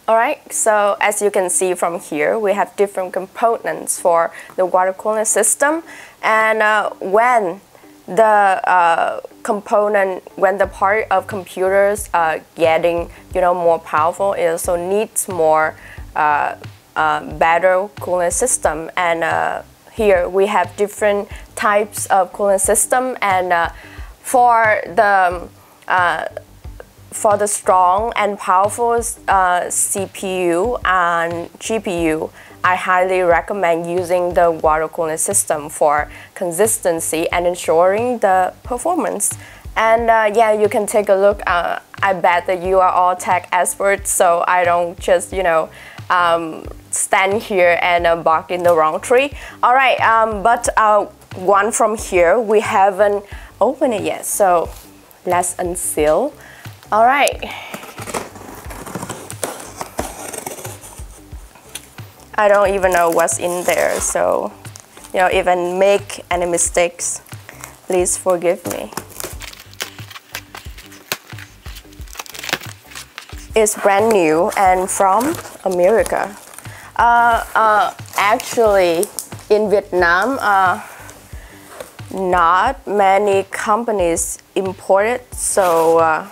Alright, so as you can see from here, we have different components for the water cooling system, and when the when the part of computers getting more powerful, it also needs more better cooling system. And here we have different types of cooling system, and for the strong and powerful CPU and GPU, I highly recommend using the water cooling system for consistency and ensuring the performance. And yeah, you can take a look. I bet that you are all tech experts, so I don't just stand here and bark in the wrong tree. Alright, but one from here, we haven't opened it yet, so let's unseal. Alright, I don't even know what's in there, so if I make any mistakes, please forgive me. It's brand new and from America. Actually, in Vietnam, not many companies import it, so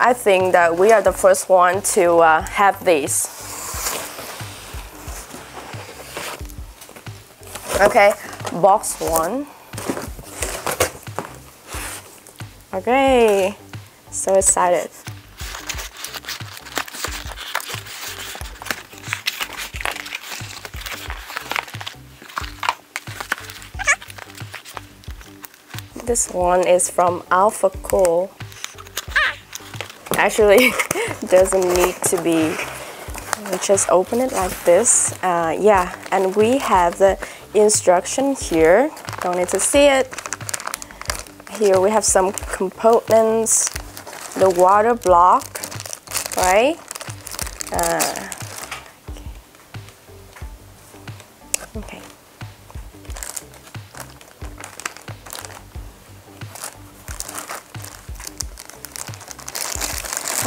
I think that we are the first one to have these. Okay, box one. Okay, so excited. This one is from AZPC. Actually, doesn't need to be, just open it like this. Yeah, and we have the instruction here. Don't need to see it. Here we have some components, the water block, right? Okay.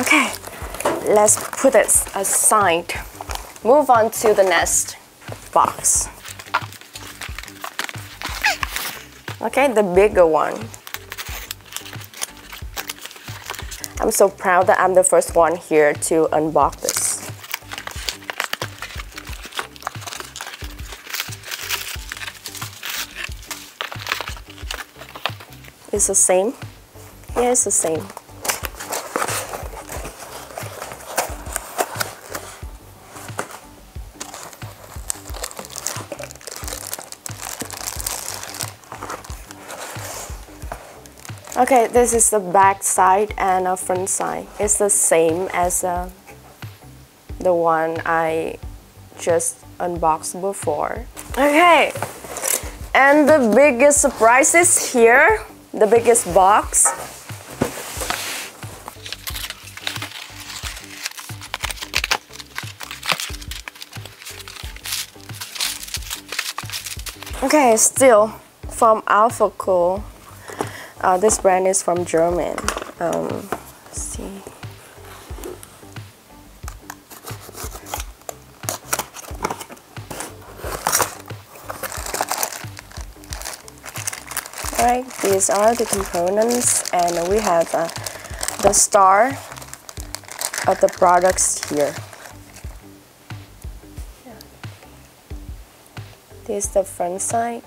Okay, let's put it aside. Move on to the next box. Okay, the bigger one. I'm so proud that I'm the first one here to unbox this. It's the same? Yeah, it's the same. Okay, this is the back side and a front side. It's the same as the one I just unboxed before. Okay, and the biggest surprise is here, the biggest box. Okay, still from AZPC. This brand is from German. Let's see. Alright, these are the components, and we have the star of the products here. This is the front side.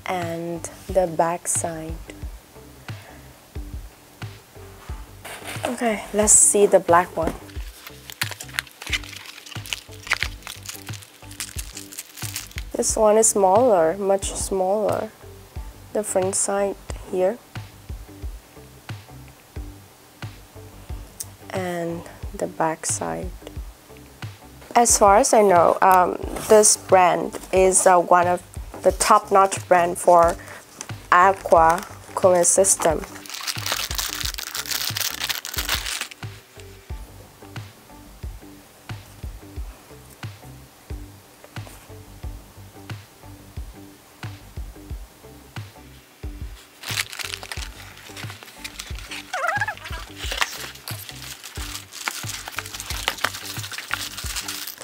And the back side. Okay, let's see the black one. This one is smaller, much smaller. The front side here. And the back side. As far as I know, this brand is one of the top-notch brand for aqua cooling system.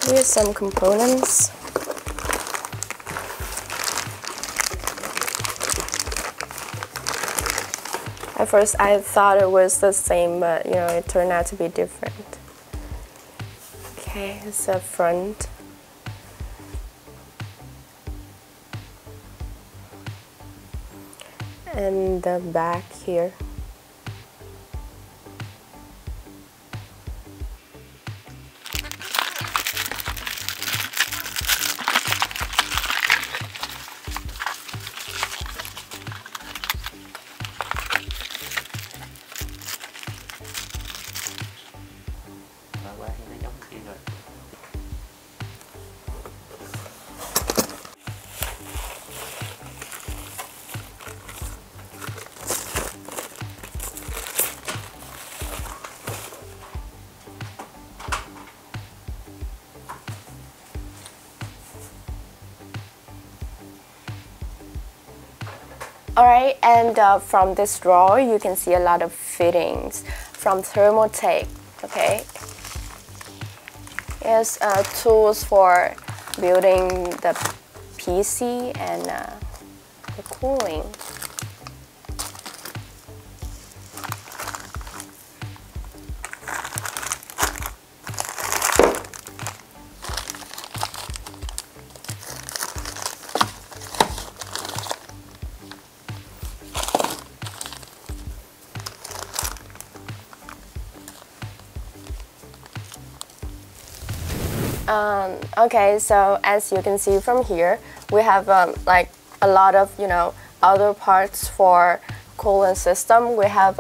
Here's some components. At first I thought it was the same, but it turned out to be different. Okay, it's the front. And the back here. Alright, and from this drawer you can see a lot of fittings from thermal tape. Okay, here's tools for building the PC and the cooling. Okay, so as you can see from here, we have like a lot of other parts for coolant system. We have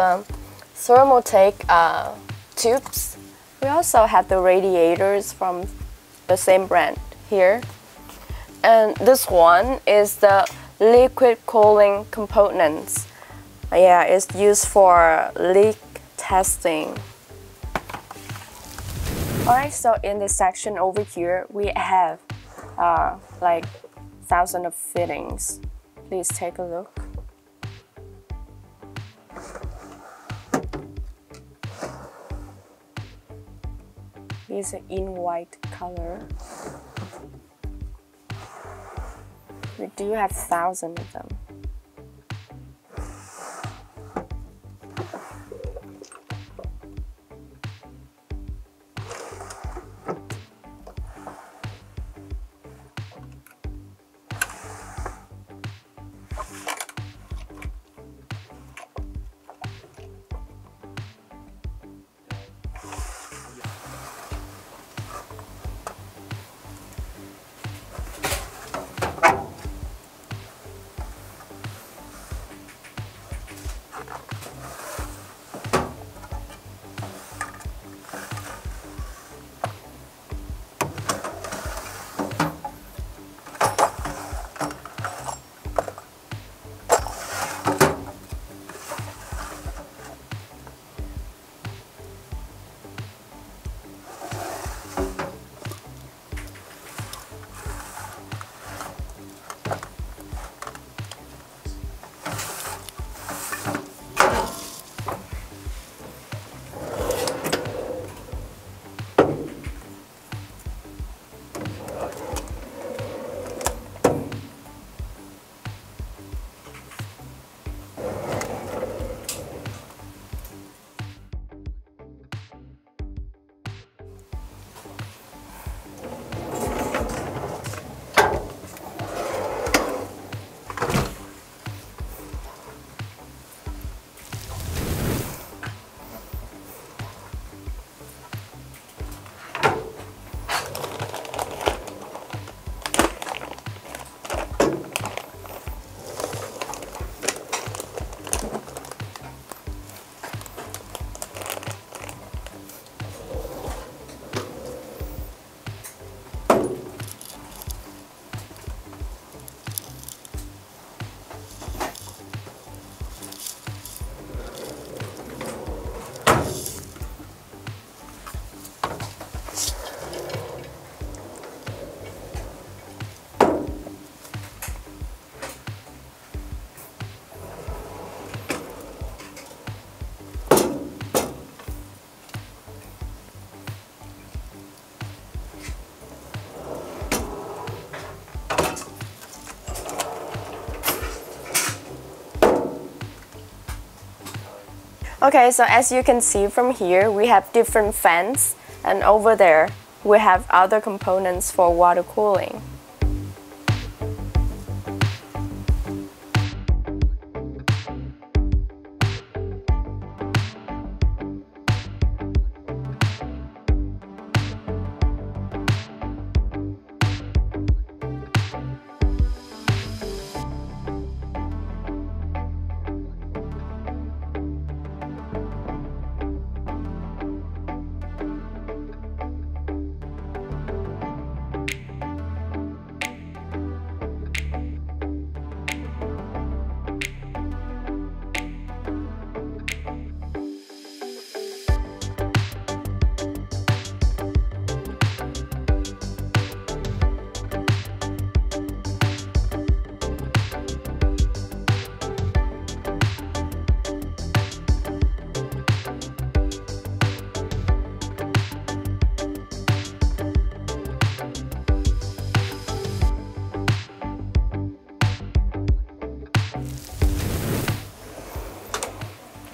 thermaltake tubes. We also have the radiators from the same brand here. And this one is the liquid cooling components. Yeah, it's used for leak testing. Alright, so in this section over here, we have like thousands of fittings. Please take a look. These are in white color. We do have thousands of them. Okay, so as you can see from here, we have different fans, and over there we have other components for water cooling.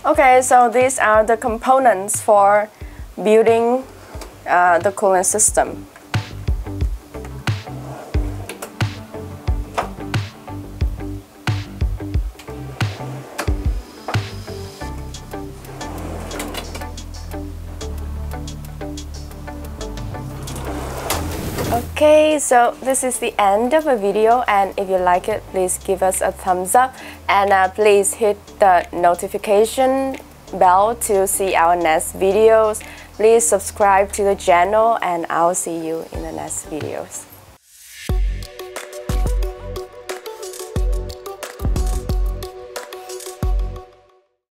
Okay, so these are the components for building the cooling system. Okay, so this is the end of the video, and if you like it, please give us a thumbs up, and please hit the notification bell to see our next videos. Please subscribe to the channel, and I'll see you in the next videos.